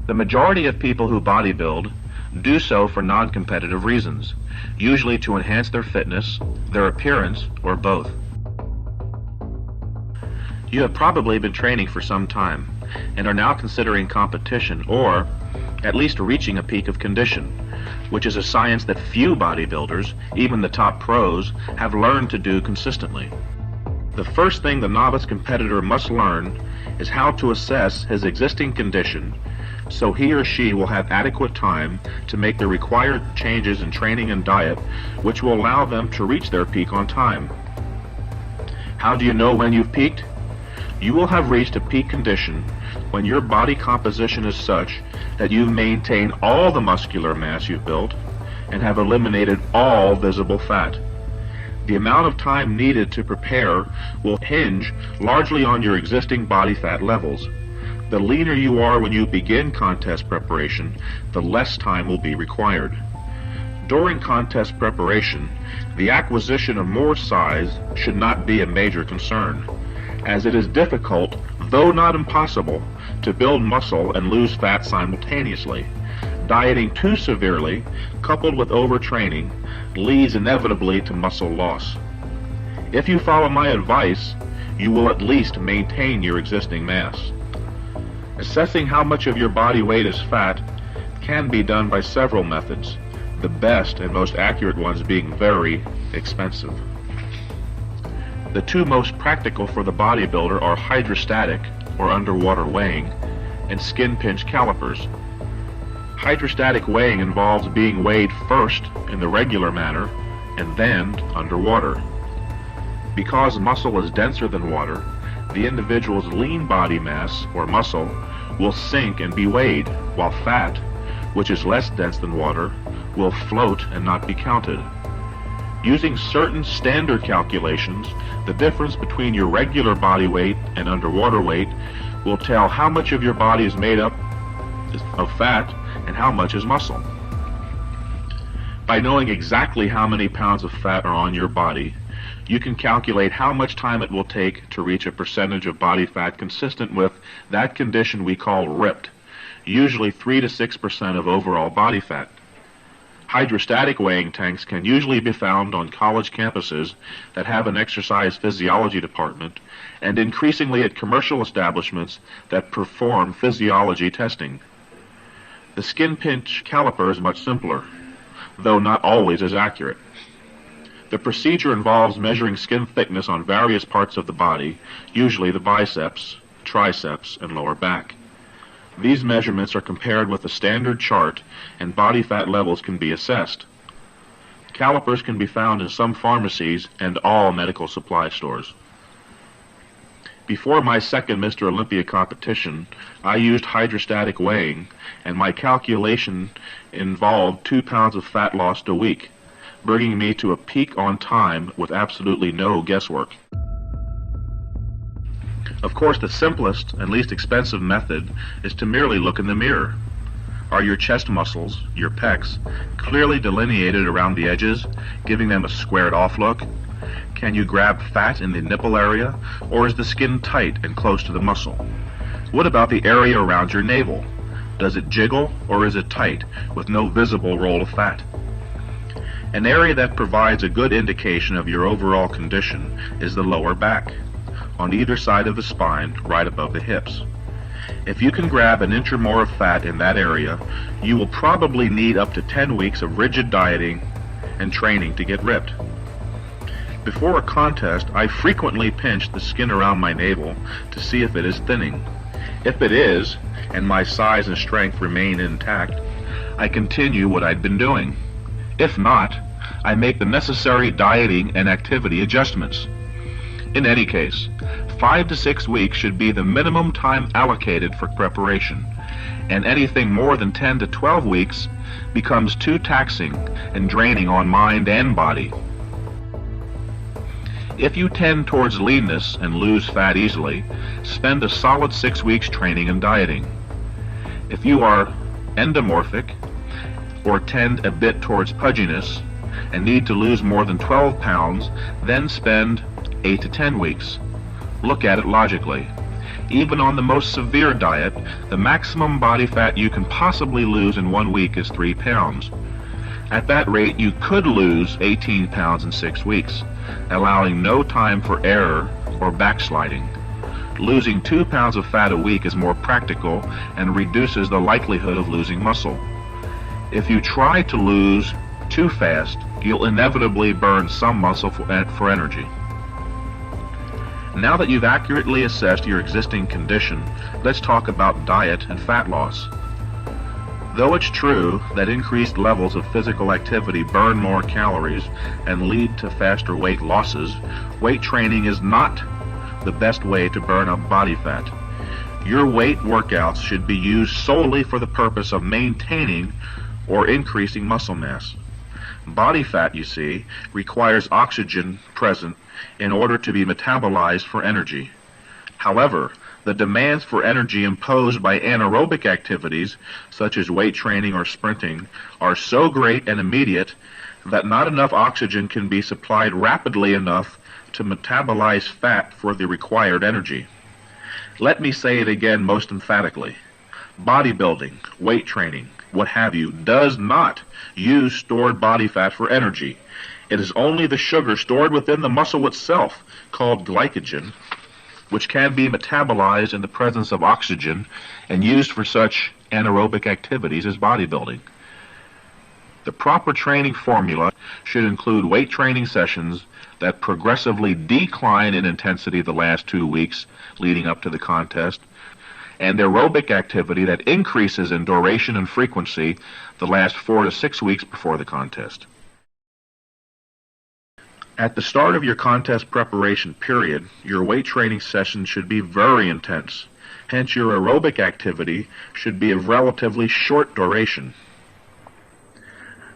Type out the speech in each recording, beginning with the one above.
The majority of people who bodybuild do so for non-competitive reasons, usually to enhance their fitness, their appearance, or both. You have probably been training for some time and are now considering competition or at least reaching a peak of condition, which is a science that few bodybuilders, even the top pros, have learned to do consistently. The first thing the novice competitor must learn is how to assess his existing condition so he or she will have adequate time to make the required changes in training and diet which will allow them to reach their peak on time. How do you know when you've peaked? You will have reached a peak condition when your body composition is such that you maintain all the muscular mass you've built and have eliminated all visible fat. The amount of time needed to prepare will hinge largely on your existing body fat levels. The leaner you are when you begin contest preparation, the less time will be required. During contest preparation, the acquisition of more size should not be a major concern, as it is difficult, though not impossible, to build muscle and lose fat simultaneously. Dieting too severely, coupled with overtraining, leads inevitably to muscle loss. If you follow my advice, you will at least maintain your existing mass. Assessing how much of your body weight is fat can be done by several methods, the best and most accurate ones being very expensive. The two most practical for the bodybuilder are hydrostatic, or underwater weighing, and skin pinch calipers. Hydrostatic weighing involves being weighed first in the regular manner and then underwater. Because muscle is denser than water, the individual's lean body mass, or muscle, will sink and be weighed, while fat, which is less dense than water, will float and not be counted. Using certain standard calculations, the difference between your regular body weight and underwater weight will tell how much of your body is made up of fat and how much is muscle. By knowing exactly how many pounds of fat are on your body, you can calculate how much time it will take to reach a percentage of body fat consistent with that condition we call ripped, usually 3 to 6% of overall body fat. Hydrostatic weighing tanks can usually be found on college campuses that have an exercise physiology department, and increasingly at commercial establishments that perform physiology testing. The skin pinch caliper is much simpler, though not always as accurate. The procedure involves measuring skin thickness on various parts of the body, usually the biceps, triceps, and lower back. These measurements are compared with a standard chart, and body fat levels can be assessed. Calipers can be found in some pharmacies and all medical supply stores. Before my second Mr. Olympia competition, I used hydrostatic weighing, and my calculation involved 2 pounds of fat lost a week, bringing me to a peak on time with absolutely no guesswork. Of course, the simplest and least expensive method is to merely look in the mirror. Are your chest muscles, your pecs, clearly delineated around the edges, giving them a squared-off look? Can you grab fat in the nipple area, or is the skin tight and close to the muscle? What about the area around your navel? Does it jiggle, or is it tight, with no visible roll of fat? An area that provides a good indication of your overall condition is the lower back, on either side of the spine, right above the hips. If you can grab an inch or more of fat in that area, you will probably need up to 10 weeks of rigid dieting and training to get ripped. Before a contest, I frequently pinch the skin around my navel to see if it is thinning. If it is, and my size and strength remain intact, I continue what I'd been doing. If not, I make the necessary dieting and activity adjustments. In any case, 5 to 6 weeks should be the minimum time allocated for preparation, and anything more than 10 to 12 weeks becomes too taxing and draining on mind and body. If you tend towards leanness and lose fat easily, spend a solid 6 weeks training and dieting. If you are endomorphic, or tend a bit towards pudginess, and need to lose more than 12 pounds, then spend 8 to 10 weeks. Look at it logically. Even on the most severe diet, the maximum body fat you can possibly lose in 1 week is 3 pounds. At that rate, you could lose 18 pounds in 6 weeks, allowing no time for error or backsliding. Losing 2 pounds of fat a week is more practical and reduces the likelihood of losing muscle. If you try to lose too fast, you'll inevitably burn some muscle for energy. Now that you've accurately assessed your existing condition, let's talk about diet and fat loss. Though it's true that increased levels of physical activity burn more calories and lead to faster weight losses, weight training is not the best way to burn up body fat. Your weight workouts should be used solely for the purpose of maintaining or increasing muscle mass. Body fat, you see, requires oxygen present in order to be metabolized for energy. However, the demands for energy imposed by anaerobic activities, such as weight training or sprinting, are so great and immediate that not enough oxygen can be supplied rapidly enough to metabolize fat for the required energy. Let me say it again most emphatically. Bodybuilding, weight training, what have you, does not use stored body fat for energy. It is only the sugar stored within the muscle itself, called glycogen, which can be metabolized in the presence of oxygen and used for such anaerobic activities as bodybuilding. The proper training formula should include weight training sessions that progressively decline in intensity the last 2 weeks leading up to the contest, and aerobic activity that increases in duration and frequency the last 4 to 6 weeks before the contest. At the start of your contest preparation period, your weight training session should be very intense. Hence, your aerobic activity should be of relatively short duration.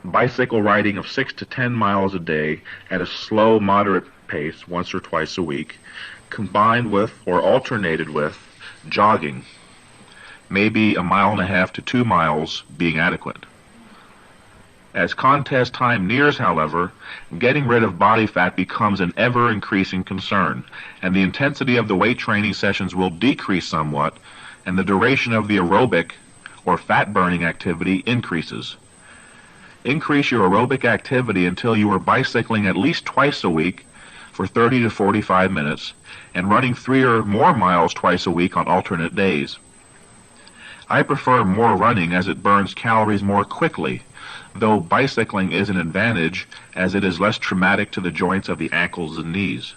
Bicycle riding of 6 to 10 miles a day at a slow, moderate pace once or twice a week, combined with or alternated with jogging, maybe 1.5 miles to 2 miles being adequate. As contest time nears, however, getting rid of body fat becomes an ever-increasing concern, and the intensity of the weight training sessions will decrease somewhat, and the duration of the aerobic or fat-burning activity increases. Increase your aerobic activity until you are bicycling at least twice a week for 30 to 45 minutes and running 3 or more miles twice a week on alternate days. I prefer more running as it burns calories more quickly, though bicycling is an advantage as it is less traumatic to the joints of the ankles and knees.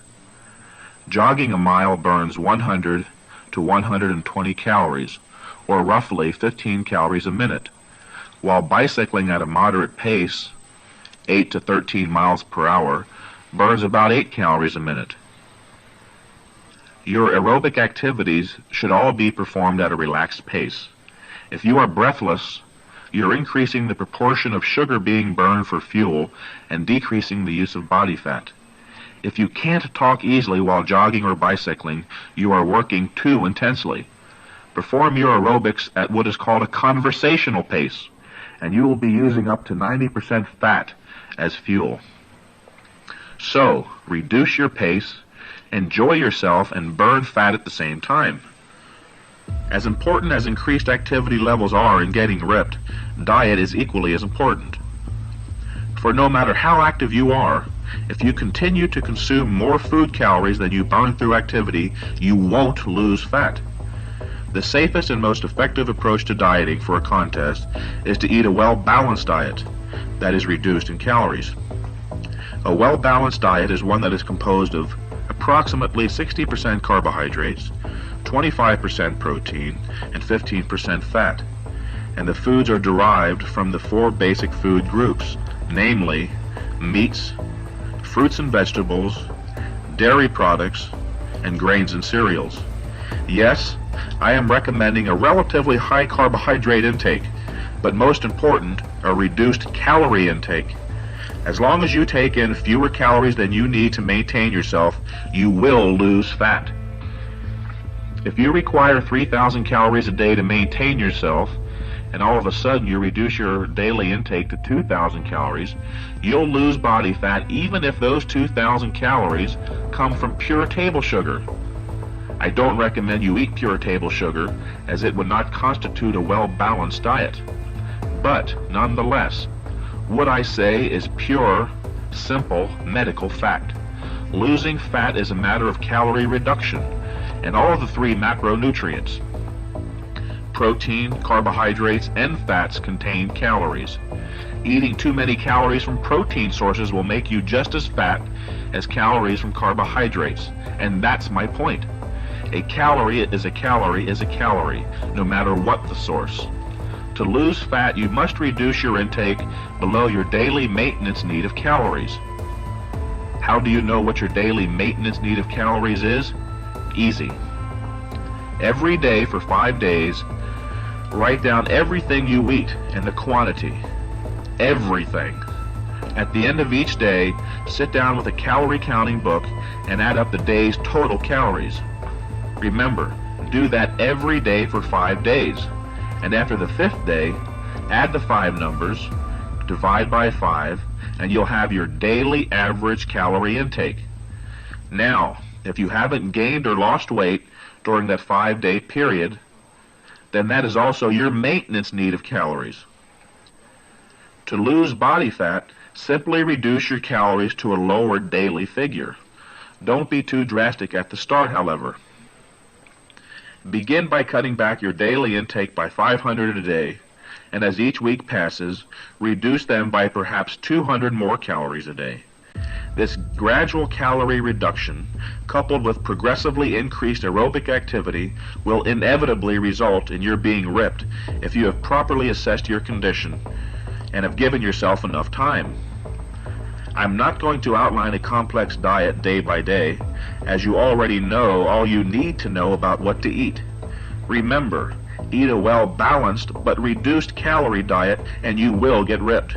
Jogging a mile burns 100 to 120 calories, or roughly 15 calories a minute, while bicycling at a moderate pace, 8 to 13 miles per hour, burns about 8 calories a minute. Your aerobic activities should all be performed at a relaxed pace. If you are breathless, you're increasing the proportion of sugar being burned for fuel and decreasing the use of body fat. If you can't talk easily while jogging or bicycling, you are working too intensely. Perform your aerobics at what is called a conversational pace, and you will be using up to 90% fat as fuel. So, reduce your pace, enjoy yourself, and burn fat at the same time. As important as increased activity levels are in getting ripped, diet is equally as important. For no matter how active you are, if you continue to consume more food calories than you burn through activity, you won't lose fat. The safest and most effective approach to dieting for a contest is to eat a well-balanced diet that is reduced in calories. A well-balanced diet is one that is composed of approximately 60% carbohydrates, 25% protein, and 15% fat, and the foods are derived from the 4 basic food groups, namely meats, fruits and vegetables, dairy products, and grains and cereals. Yes, I am recommending a relatively high carbohydrate intake, but most important, a reduced calorie intake. As long as you take in fewer calories than you need to maintain yourself, you will lose fat. If you require 3,000 calories a day to maintain yourself, and all of a sudden you reduce your daily intake to 2,000 calories, you'll lose body fat even if those 2,000 calories come from pure table sugar. I don't recommend you eat pure table sugar, as it would not constitute a well-balanced diet. But, nonetheless, what I say is pure, simple medical fact. Losing fat is a matter of calorie reduction, and all of the three macronutrients, protein, carbohydrates, and fats, contain calories. Eating too many calories from protein sources will make you just as fat as calories from carbohydrates, and that's my point. A calorie is a calorie is a calorie, no matter what the source. To lose fat, you must reduce your intake below your daily maintenance need of calories. How do you know what your daily maintenance need of calories is? Easy. Every day for 5 days, write down everything you eat and the quantity. Everything. At the end of each day, sit down with a calorie counting book and add up the day's total calories. Remember, do that every day for 5 days. And after the 5th day, add the 5 numbers, divide by 5, and you'll have your daily average calorie intake. Now, if you haven't gained or lost weight during that 5-day period, then that is also your maintenance need of calories. To lose body fat, simply reduce your calories to a lower daily figure. Don't be too drastic at the start, however. Begin by cutting back your daily intake by 500 a day, and as each week passes, reduce them by perhaps 200 more calories a day. This gradual calorie reduction, coupled with progressively increased aerobic activity, will inevitably result in your being ripped if you have properly assessed your condition and have given yourself enough time. I'm not going to outline a complex diet day by day, as you already know all you need to know about what to eat. Remember, eat a well-balanced but reduced calorie diet and you will get ripped.